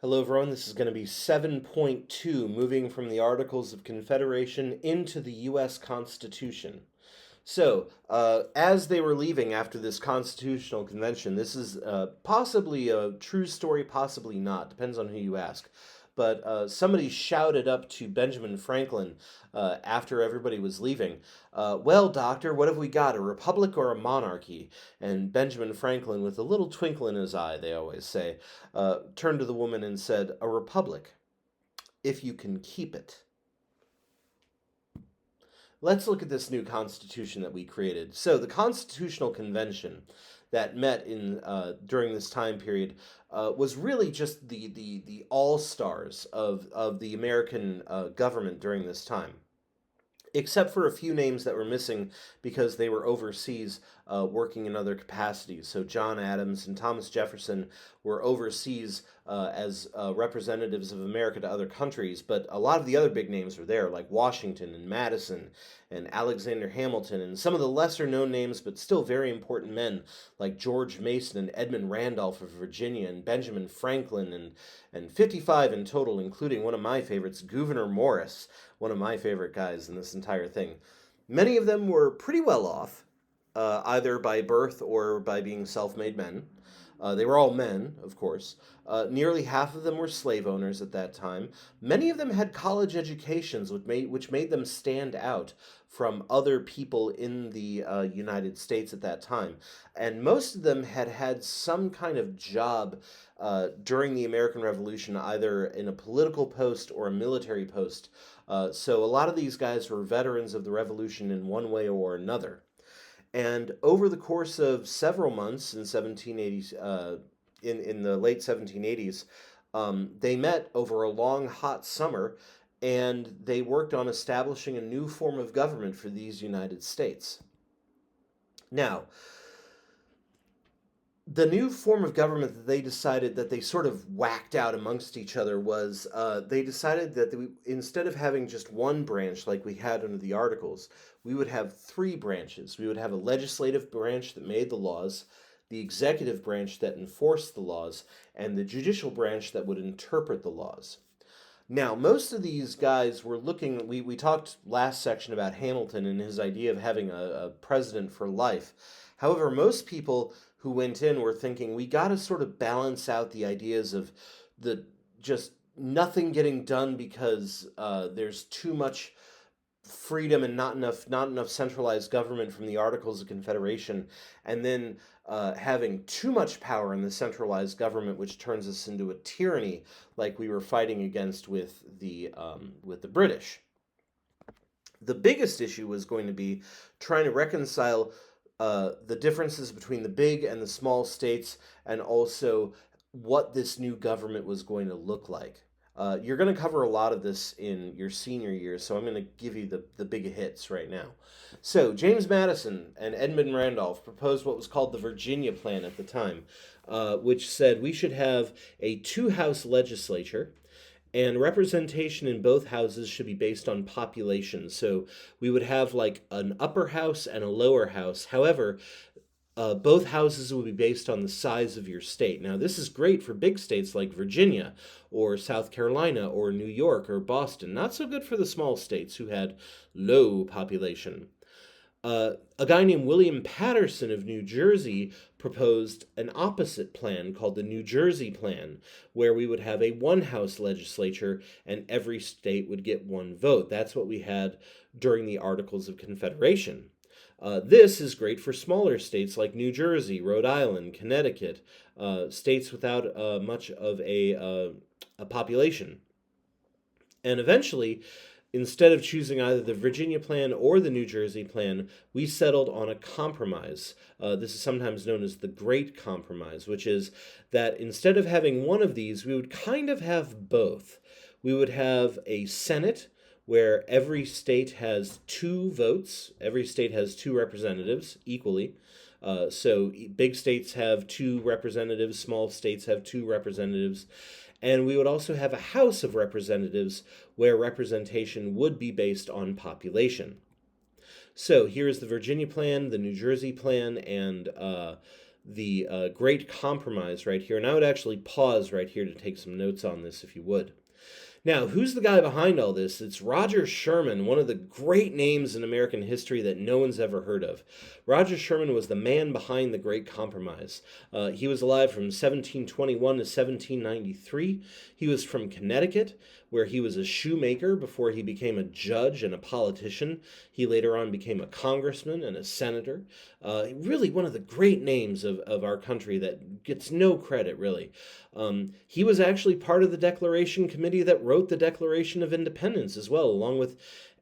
Hello, everyone. This is going to be 7.2, moving from the Articles of Confederation into the U.S. Constitution. As they were leaving after this constitutional convention, this is possibly a true story, possibly not, depends on who you ask. But somebody shouted up to Benjamin Franklin after everybody was leaving, well, doctor, what have we got, a republic or a monarchy? And Benjamin Franklin, with a little twinkle in his eye, they always say, turned to the woman and said, a republic, if you can keep it. Let's look at this new constitution that we created. So the Constitutional Convention that met in during this time period was really just the all stars of the American government during this time, except for a few names that were missing because they were overseas working in other capacities. So John Adams and Thomas Jefferson were overseas as representatives of America to other countries, but a lot of the other big names were there, like Washington and Madison and Alexander Hamilton, and some of the lesser known names, but still very important men, like George Mason and Edmund Randolph of Virginia and Benjamin Franklin, and 55 in total, including one of my favorites, Gouverneur Morris, one of my favorite guys in this entire thing. Many of them were pretty well off, either by birth or by being self made men. They were all men, of course. Nearly half of them were slave owners at that time. Many of them had college educations, which made them stand out from other people in the United States at that time. And most of them had had some kind of job during the American Revolution, either in a political post or a military post. So a lot of these guys were veterans of the Revolution in one way or another. And over the course of several months in 1780s, in the late 1780s, they met over a long, hot summer, and they worked on establishing a new form of government for these United States. Now, the new form of government that they decided that they sort of whacked out amongst each other was they decided that instead of having just one branch like we had under the Articles, we would have three branches. We would have a legislative branch that made the laws, the executive branch that enforced the laws, and the judicial branch that would interpret the laws. Now, most of these guys were looking, we talked last section about Hamilton and his idea of having a president for life. However, most people who went in were thinking we got to sort of balance out the ideas of the just nothing getting done because there's too much freedom and not enough centralized government from the Articles of Confederation, and then having too much power in the centralized government, which turns us into a tyranny, like we were fighting against with the British. The biggest issue was going to be trying to reconcile the differences between the big and the small states, and also what this new government was going to look like. You're going to cover a lot of this in your senior year, so I'm going to give you the big hits right now. So, James Madison and Edmund Randolph proposed what was called the Virginia Plan at the time, which said we should have a two-house legislature, and representation in both houses should be based on population. So we would have like an upper house and a lower house. However, both houses will be based on the size of your state. Now, this is great for big states like Virginia or South Carolina or New York or Boston. Not so good for the small states who had low population. A guy named William Paterson of New Jersey proposed an opposite plan called the New Jersey Plan, where we would have a one-house legislature and every state would get one vote. That's what we had during the Articles of Confederation. This is great for smaller states like New Jersey, Rhode Island, Connecticut, states without much of a population. And eventually, instead of choosing either the Virginia Plan or the New Jersey Plan, we settled on a compromise. This is sometimes known as the Great Compromise, which is that instead of having one of these, we would kind of have both. We would have a Senate where every state has two votes, every state has two representatives equally. So big states have two representatives, small states have two representatives. And we would also have a House of Representatives where representation would be based on population. So here's the Virginia Plan, the New Jersey Plan, and the Great Compromise right here. And I would actually pause right here to take some notes on this if you would. Now, who's the guy behind all this? It's Roger Sherman, one of the great names in American history that no one's ever heard of. Roger Sherman was the man behind the Great Compromise. He was alive from 1721 to 1793. He was from Connecticut, where he was a shoemaker before he became a judge and a politician. He later on became a congressman and a senator. Really one of the great names of our country that gets no credit, really. He was actually part of the Declaration Committee that wrote the Declaration of Independence as well, along with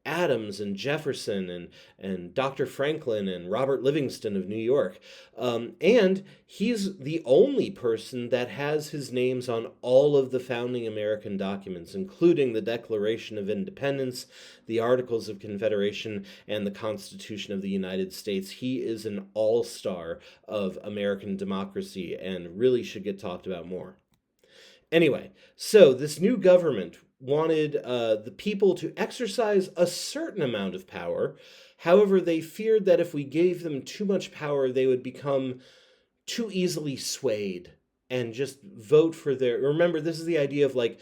Adams and Jefferson and Dr. Franklin and Robert Livingston of New York. And he's the only person that has his names on all of the founding American documents, including the Declaration of Independence, the Articles of Confederation, and the Constitution of the United States. He is an all-star of American democracy and really should get talked about more. Anyway, so this new government wanted the people to exercise a certain amount of power. However, they feared that if we gave them too much power, they would become too easily swayed and just vote for their... Remember, this is the idea of like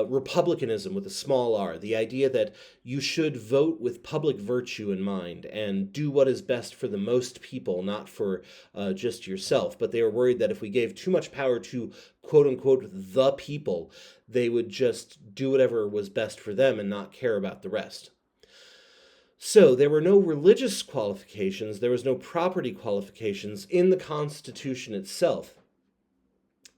republicanism with a small r, the idea that you should vote with public virtue in mind and do what is best for the most people, not for just yourself. But they were worried that if we gave too much power to quote-unquote the people, they would just do whatever was best for them and not care about the rest. So there were no religious qualifications, there was no property qualifications in the Constitution itself.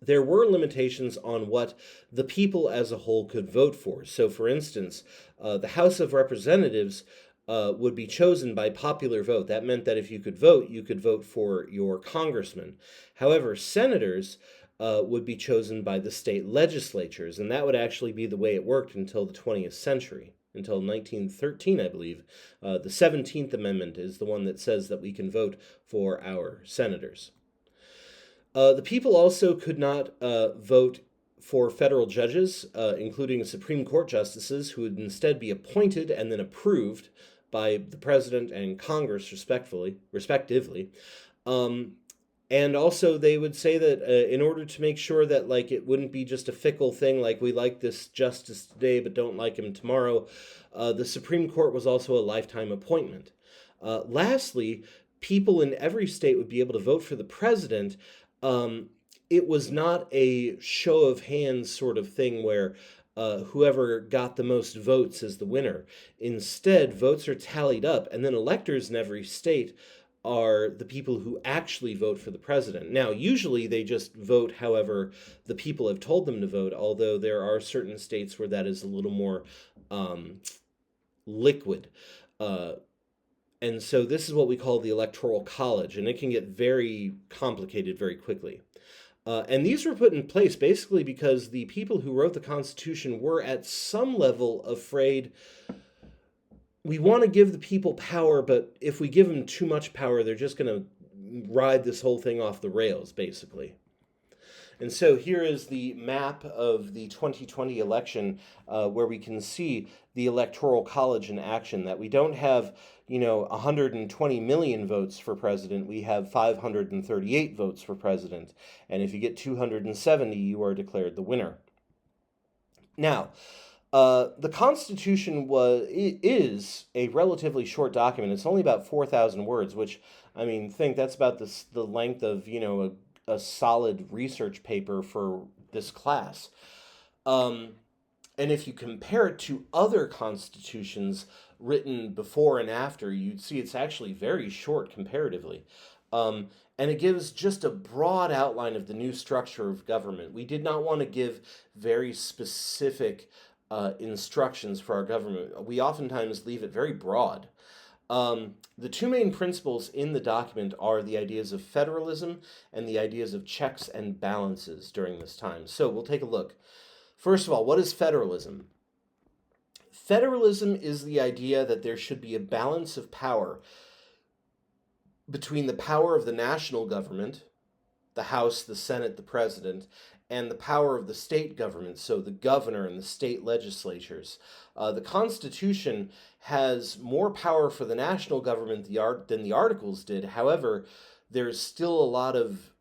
There were limitations on what the people as a whole could vote for. So, for instance, the House of Representatives would be chosen by popular vote. That meant that if you could vote for your congressman. However, senators would be chosen by the state legislatures, and that would actually be the way it worked until the 20th century. Until 1913, I believe. The 17th Amendment is the one that says that we can vote for our senators. The people also could not vote for federal judges, including Supreme Court justices, who would instead be appointed and then approved by the president and Congress, respectively. And also they would say that in order to make sure that like it wouldn't be just a fickle thing, like we like this justice today but don't like him tomorrow, the Supreme Court was also a lifetime appointment. Lastly, people in every state would be able to vote for the president. It was not a show of hands sort of thing where whoever got the most votes is the winner. Instead, votes are tallied up, and then electors in every state are the people who actually vote for the president. Now, usually they just vote however the people have told them to vote, although there are certain states where that is a little more liquid. And so this is what we call the Electoral College, and it can get very complicated very quickly. And these were put in place basically because the people who wrote the Constitution were at some level afraid, we want to give the people power, but if we give them too much power, they're just going to ride this whole thing off the rails, basically. And so here is the map of the 2020 election where we can see the Electoral College in action, that we don't have 120 million votes for president, we have 538 votes for president. And if you get 270, you are declared the winner. Now, the Constitution is a relatively short document. It's only about 4,000 words, which, I mean, think that's about the length of, a solid research paper for this class. And if you compare it to other constitutions written before and after, you'd see it's actually very short comparatively. And it gives just a broad outline of the new structure of government. We did not want to give very specific instructions for our government. We oftentimes leave it very broad. The two main principles in the document are the ideas of federalism and the ideas of checks and balances during this time. So we'll take a look. First of all, what is federalism? Federalism is the idea that there should be a balance of power between the power of the national government, the House, the Senate, the President, and the power of the state government, so the governor and the state legislatures. The Constitution has more power for the national government than the Articles did. However, there's still a lot of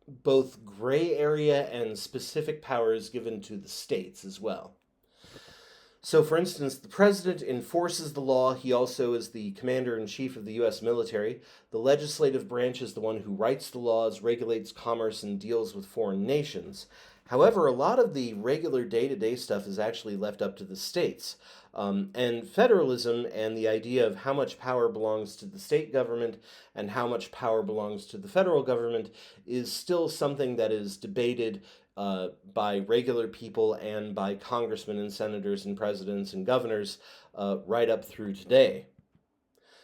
both gray area and specific powers given to the states as well. So, for instance, the president enforces the law. He also is the commander in chief of the U.S. military. The legislative branch is the one who writes the laws, regulates commerce, and deals with foreign nations. However, a lot of the regular day to day stuff is actually left up to the states. And federalism and the idea of how much power belongs to the state government and how much power belongs to the federal government is still something that is debated by regular people and by congressmen and senators and presidents and governors right up through today.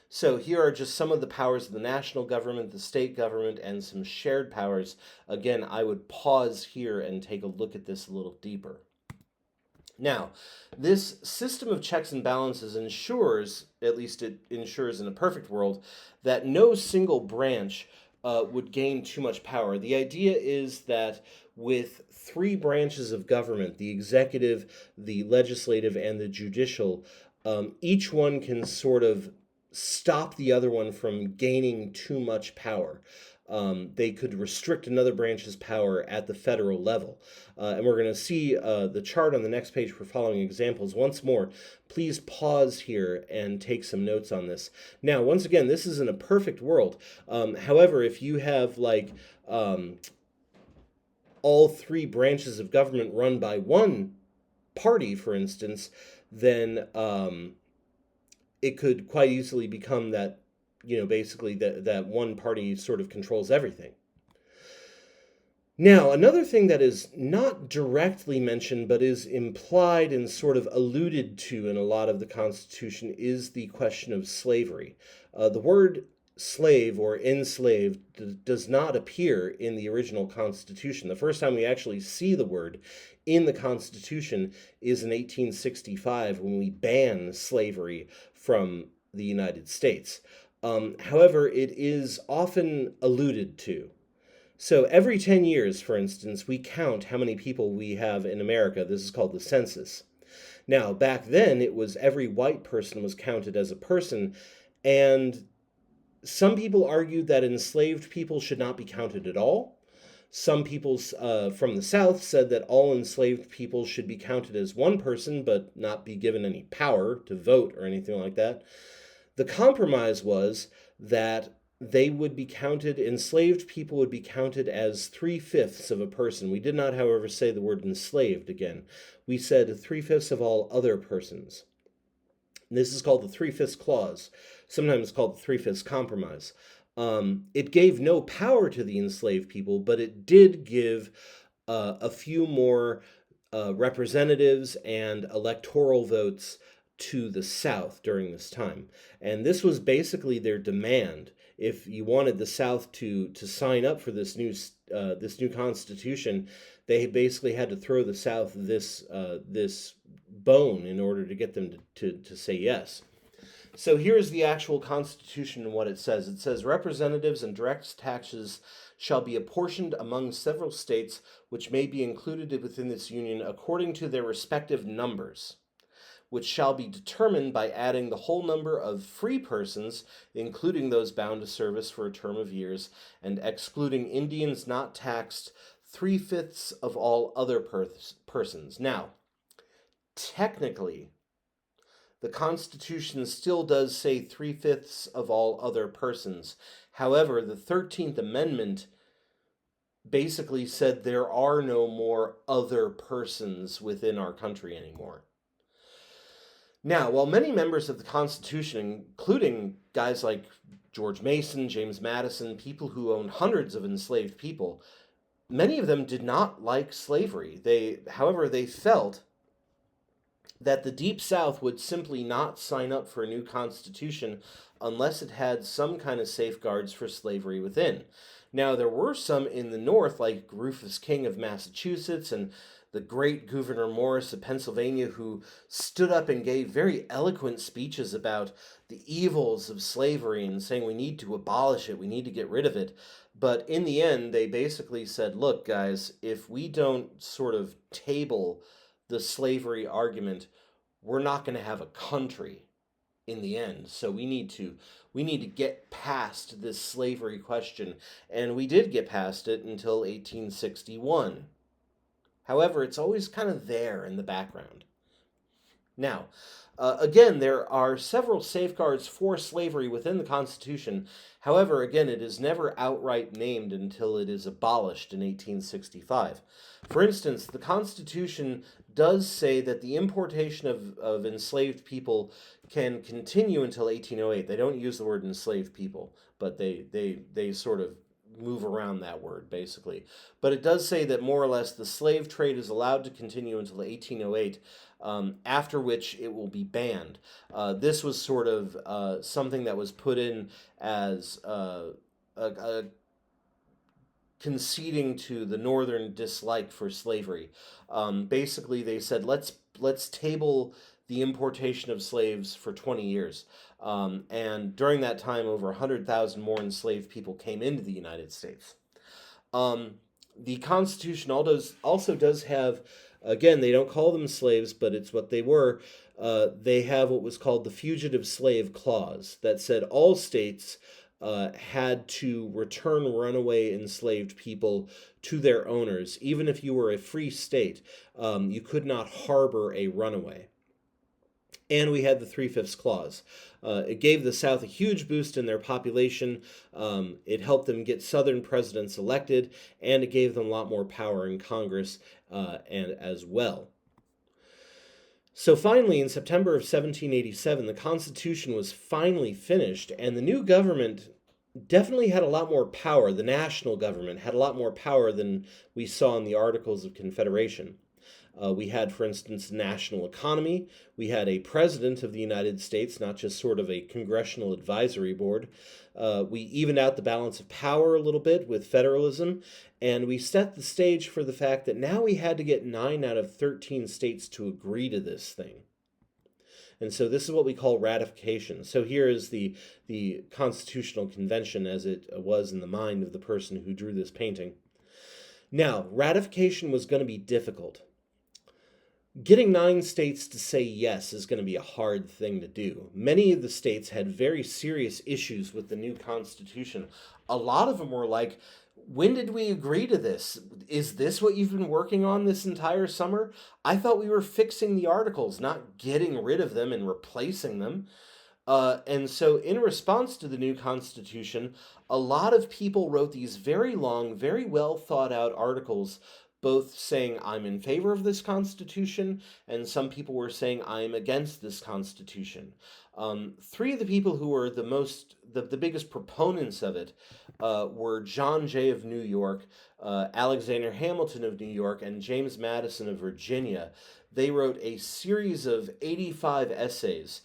So here are just some of the powers of the national government, the state government, and some shared powers. Again, I would pause here and take a look at this a little deeper. Now, this system of checks and balances ensures, at least it ensures in a perfect world, that no single branch would gain too much power. The idea is that with three branches of government, the executive, the legislative, and the judicial, each one can sort of stop the other one from gaining too much power. They could restrict another branch's power at the federal level. And we're going to see the chart on the next page for following examples. Once more, please pause here and take some notes on this. Now, once again, this is in a perfect world. However, if you have like all three branches of government run by one party, for instance, then it could quite easily become that, basically that one party sort of controls everything. Now, another thing that is not directly mentioned but is implied and sort of alluded to in a lot of the Constitution is the question of slavery. The word slave or enslaved does not appear in the original Constitution. The first time we actually see the word in the Constitution is in 1865 when we ban slavery from the United States. However, it is often alluded to. So every 10 years, for instance, we count how many people we have in America. This is called the census. Now, back then, it was every white person was counted as a person, and some people argued that enslaved people should not be counted at all. Some people from the South said that all enslaved people should be counted as one person, but not be given any power to vote or anything like that. The compromise was that they would be counted, enslaved people would be counted as 3/5 of a person. We did not, however, say the word enslaved again. We said 3/5 of all other persons. And this is called the 3/5 clause, sometimes called the 3/5 compromise. It gave no power to the enslaved people, but it did give a few more representatives and electoral votes to the South during this time. And this was basically their demand. If you wanted the South to sign up for this new Constitution, they basically had to throw the South this bone in order to get them to say yes. So here's the actual Constitution and what it says. It says, representatives and direct taxes shall be apportioned among several states which may be included within this union according to their respective numbers, which shall be determined by adding the whole number of free persons, including those bound to service for a term of years, and excluding Indians not taxed 3/5 of all other persons. Now, technically, the Constitution still does say 3/5 of all other persons. However, the 13th Amendment basically said there are no more other persons within our country anymore. Now, while many members of the Constitution, including guys like George Mason, James Madison, people who owned hundreds of enslaved people, many of them did not like slavery. However, they felt that the Deep South would simply not sign up for a new Constitution unless it had some kind of safeguards for slavery within. Now, there were some in the North, like Rufus King of Massachusetts and the great Gouverneur Morris of Pennsylvania, who stood up and gave very eloquent speeches about the evils of slavery and saying we need to abolish it, we need to get rid of it. But in the end, they basically said, look, guys, if we don't sort of table the slavery argument, we're not going to have a country. in the end. So we need to get past this slavery question, and we did get past it until 1861. However, it's always kind of there in the background. Now, again, there are several safeguards for slavery within the Constitution. However, again, it is never outright named until it is abolished in 1865. For instance, the Constitution does say that the importation of enslaved people can continue until 1808. They don't use the word enslaved people, but they sort of move around that word basically. But it does say that more or less the slave trade is allowed to continue until 1808, after which it will be banned. This was sort of something that was put in as a conceding to the Northern dislike for slavery. Basically, they said let's table the importation of slaves for 20 years. And during that time, over 100,000 more enslaved people came into the United States. The Constitution also does have, again, they don't call them slaves, but it's what they were. They have what was called the Fugitive Slave Clause that said all states had to return runaway enslaved people to their owners. Even if you were a free state, you could not harbor a runaway. And we had the Three-Fifths Clause. It gave the South a huge boost in their population. It helped them get Southern presidents elected, and it gave them a lot more power in Congress and as well. So finally, in September of 1787, the Constitution was finally finished, and the new government definitely had a lot more power. The national government had a lot more power than we saw in the Articles of Confederation. We had, for instance, national economy. We had a president of the United States, not just sort of a congressional advisory board. We evened out the balance of power a little bit with federalism, and we set the stage for the fact that now we had to get 9 out of 13 states to agree to this thing. And so this is what we call ratification. So here is the Constitutional Convention as it was in the mind of the person who drew this painting. Now, ratification was going to be difficult. Getting 9 states to say yes is going to be a hard thing to do. Many of the states had very serious issues with the new Constitution. A lot of them were like, when did we agree to this? Is this what you've been working on this entire summer? I thought we were fixing the articles, not getting rid of them and replacing them. And so in response to the new Constitution, a lot of people wrote these very long, very well thought out articles, both saying I'm in favor of this Constitution, and some people were saying I'm against this Constitution. 3 of the people who were the biggest proponents of it were John Jay of New York, Alexander Hamilton of New York, and James Madison of Virginia. They wrote a series of 85 essays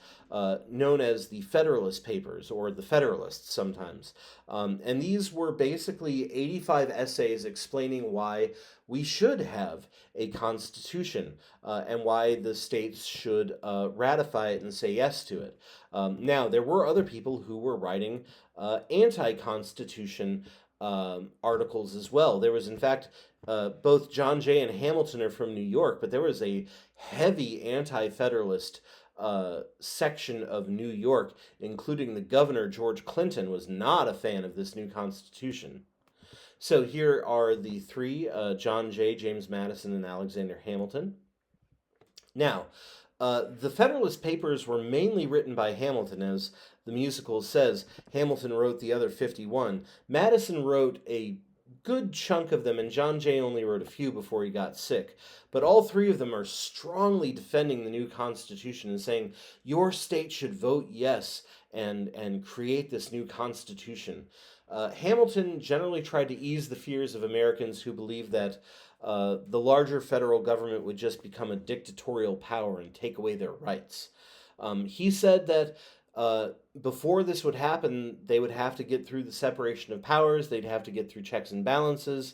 known as the Federalist Papers, or the Federalists sometimes. And these were basically 85 essays explaining why we should have a constitution and why the states should ratify it and say yes to it. Now, there were other people who were writing anti-constitution articles as well. There was, in fact, both John Jay and Hamilton are from New York, but there was a heavy anti-federalist section of New York, including the governor, George Clinton, was not a fan of this new Constitution. So here are the 3, John Jay, James Madison, and Alexander Hamilton. Now, the Federalist Papers were mainly written by Hamilton, as the musical says. Hamilton wrote the other 51. Madison wrote a good chunk of them, and John Jay only wrote a few before he got sick. But all 3 of them are strongly defending the new Constitution and saying, your state should vote yes and create this new Constitution. Hamilton generally tried to ease the fears of Americans who believed that the larger federal government would just become a dictatorial power and take away their rights. He said that before this would happen, they would have to get through the separation of powers, they'd have to get through checks and balances,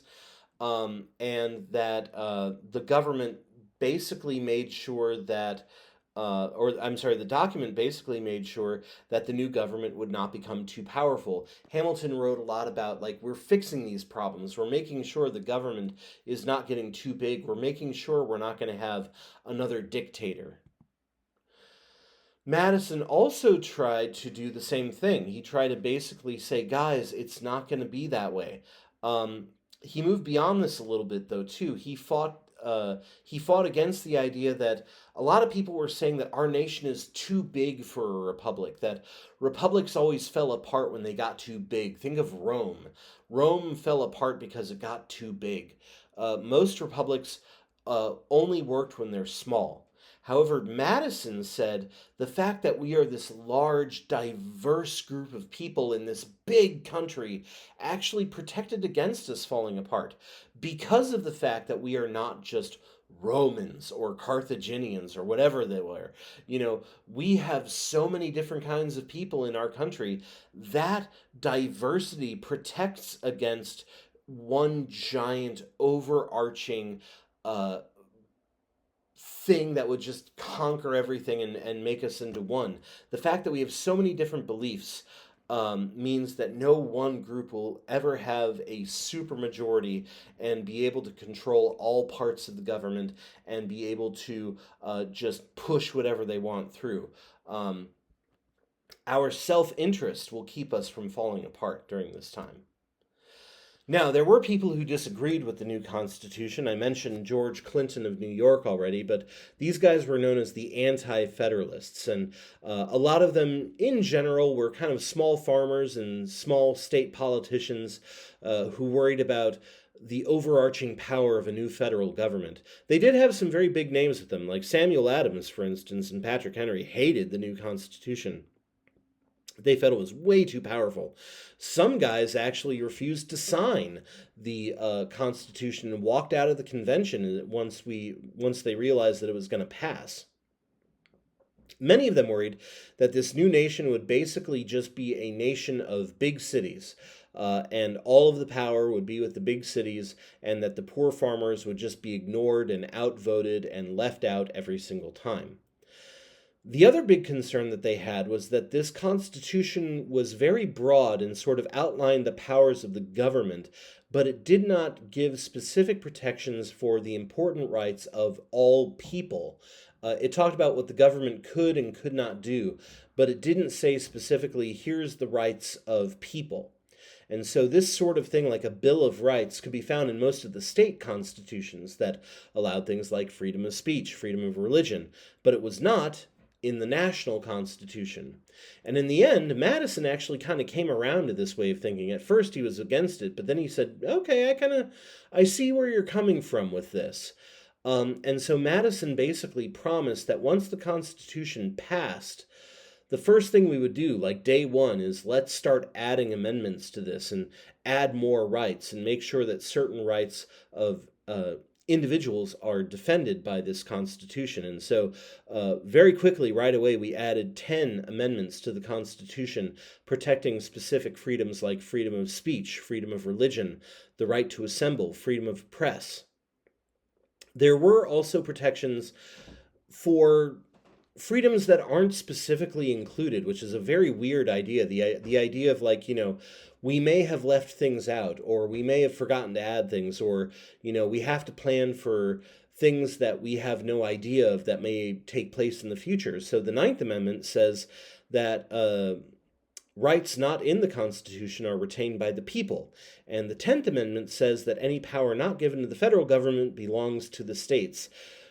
and that the government basically made sure that the document basically made sure that the new government would not become too powerful. Hamilton wrote a lot about, like, we're fixing these problems. We're making sure the government is not getting too big. We're making sure we're not going to have another dictator. Madison also tried to do the same thing. He tried to basically say, guys, it's not going to be that way. Um, he moved beyond this a little bit, though, too. He fought against the idea that a lot of people were saying that our nation is too big for a republic, that republics always fell apart when they got too big. Think of Rome. Rome fell apart because it got too big. Most republics only worked when they're small. However, Madison said the fact that we are this large, diverse group of people in this big country actually protected against us falling apart because of the fact that we are not just Romans or Carthaginians or whatever they were. We have so many different kinds of people in our country. That diversity protects against one giant overarching uh, thing that would just conquer everything and make us into one. The fact that we have so many different beliefs means that no one group will ever have a supermajority and be able to control all parts of the government and be able to just push whatever they want through. Um, our self interest will keep us from falling apart during this time. Now, there were people who disagreed with the new Constitution. I mentioned George Clinton of New York already, but these guys were known as the Anti-Federalists, and a lot of them, in general, were kind of small farmers and small state politicians who worried about the overarching power of a new federal government. They did have some very big names with them, like Samuel Adams, for instance, and Patrick Henry hated the new Constitution. They felt it was way too powerful. Some guys actually refused to sign the Constitution and walked out of the convention once they realized that it was going to pass. Many of them worried that this new nation would basically just be a nation of big cities, and all of the power would be with the big cities, and that the poor farmers would just be ignored and outvoted and left out every single time. The other big concern that they had was that this Constitution was very broad and sort of outlined the powers of the government, but it did not give specific protections for the important rights of all people. It talked about what the government could and could not do, but it didn't say specifically, here's the rights of people. And so, this sort of thing, like a Bill of Rights, could be found in most of the state constitutions that allowed things like freedom of speech, freedom of religion, but it was not in the national constitution. And in the end, Madison actually kind of came around to this way of thinking. At first he was against it, but then he said, okay, I see where you're coming from with this. And so Madison basically promised that once the Constitution passed, the first thing we would do, like day one, is let's start adding amendments to this and add more rights and make sure that certain rights of individuals are defended by this Constitution. And so very quickly, right away, we added 10 amendments to the Constitution protecting specific freedoms like freedom of speech, freedom of religion, the right to assemble, freedom of press. There were also protections for freedoms that aren't specifically included, which is a very weird idea. The idea of, like, we may have left things out, or we may have forgotten to add things, or we have to plan for things that we have no idea of that may take place in the future. So the Ninth Amendment says that rights not in the Constitution are retained by the people. And the 10th Amendment says that any power not given to the federal government belongs to the states,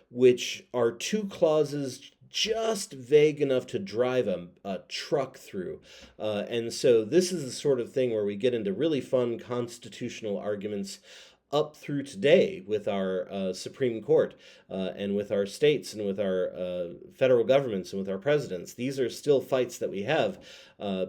which are two clauses just vague enough to drive a truck through. And so this is the sort of thing where we get into really fun constitutional arguments up through today with our Supreme Court and with our states and with our federal governments and with our presidents. These are still fights that we have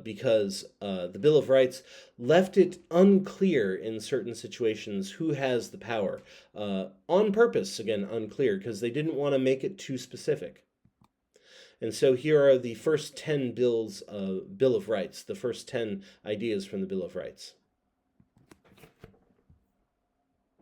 because the Bill of Rights left it unclear in certain situations who has the power. On purpose, again, unclear, because they didn't want to make it too specific. And so here are the first 10 Bill of Rights, the first 10 ideas from the Bill of Rights.